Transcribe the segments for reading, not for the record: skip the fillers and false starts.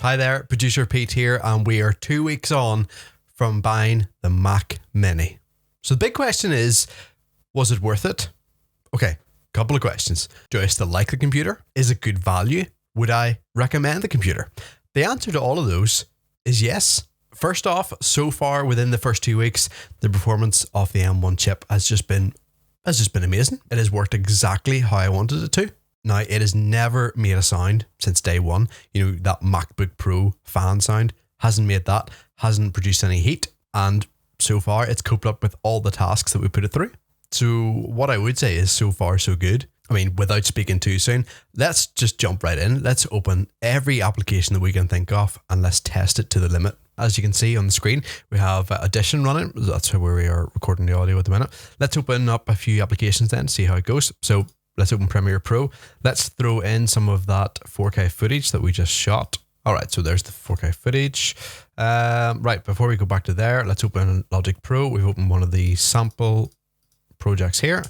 Hi there, Producer Pete here, and we are 2 weeks on from buying the Mac Mini. So the big question is, was it worth it? Okay, couple of questions. Do I still like the computer? Is it good value? Would I recommend the computer? The answer to all of those is yes. First off, so far within the first 2 weeks, the performance of the M1 chip has just been amazing. It has worked exactly how I wanted it to. Now, it has never made a sound since day one. You know, that MacBook Pro fan sound hasn't made that, hasn't produced any heat. And so far, it's coped up with all the tasks that we put it through. So what I would say is so far, so good. I mean, without speaking too soon, let's just jump right in. Let's open every application that we can think of and let's test it to the limit. As you can see on the screen, we have Audition running. That's where we are recording the audio at the minute. Let's open up a few applications then, see how it goes. So let's open Premiere Pro. Let's throw in some of that 4K footage that we just shot. All right, so there's the 4K footage. Right, before we go back to there, let's open Logic Pro. We've opened one of the sample projects here.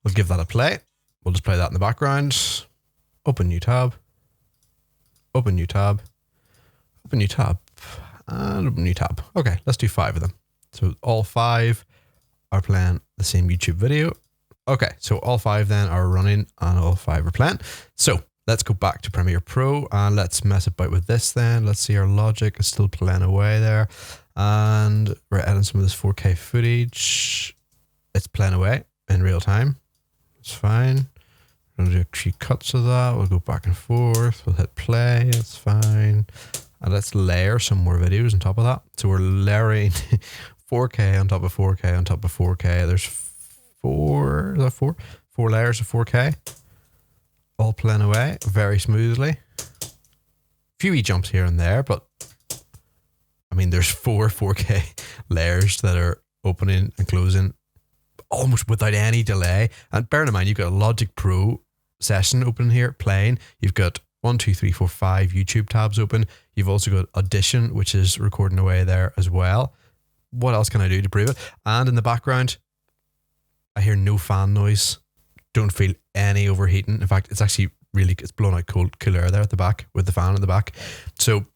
We'll give that a play. We'll just play that in the background. Open new tab. Open new tab. Open new tab. And open new tab. Okay, let's do 5 of them. So all 5 are playing the same YouTube video. Okay, so all 5 then are running and all 5 are playing. So let's go back to Premiere Pro and let's mess about with this then. Let's see, our Logic is still playing away there. And we're adding some of this 4K footage. It's playing away in real time. It's fine. We're going to do a few cuts of that. We'll go back and forth. We'll hit play. It's fine. And let's layer some more videos on top of that. So we're layering 4K on top of 4K on top of 4K. There's 4 layers of 4K. All playing away very smoothly. Few wee jumps here and there, but I mean, there's 4 4K layers that are opening and closing almost without any delay. And bear in mind, you've got a Logic Pro session open here playing. You've got 1, 2, 3, 4, 5 YouTube tabs open. You've also got Audition, which is recording away there as well. What else can I do to prove it? And in the background, I hear no fan noise. Don't feel any overheating. In fact, it's actually it's blowing out cool air there at the back with the fan at the back. So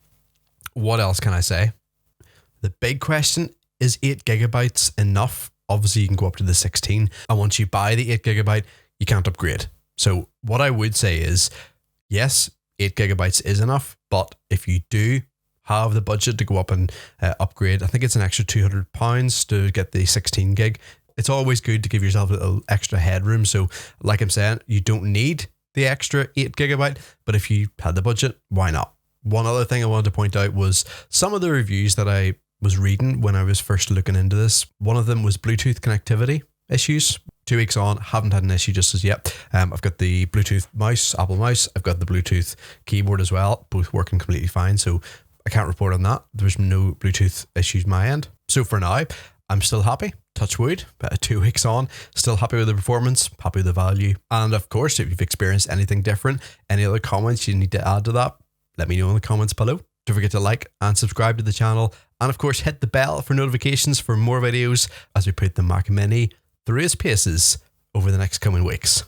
what else can I say? The big question is 8 gigabytes enough? Obviously, you can go up to the 16. And once you buy the 8 gigabyte, you can't upgrade. So what I would say is, yes, 8 gigabytes is enough. But if you do have the budget to go up and upgrade, I think it's an extra £200 to get the 16 gig. It's always good to give yourself a little extra headroom. So like I'm saying, you don't need the extra 8 gigabyte, but if you had the budget, why not? One other thing I wanted to point out was some of the reviews that I was reading when I was first looking into this. One of them was Bluetooth connectivity issues. 2 weeks on, haven't had an issue just as yet. I've got the Bluetooth mouse, Apple mouse. I've got the Bluetooth keyboard as well, both working completely fine. So I can't report on that. There's no Bluetooth issues my end. So for now, I'm still happy. Touch wood, 2 weeks on, still happy with the performance, happy with the value. And of course, if you've experienced anything different, any other comments you need to add to that, let me know in the comments below. Don't forget to like and subscribe to the channel. And of course, hit the bell for notifications for more videos as we put the Mac Mini through its paces over the next coming weeks.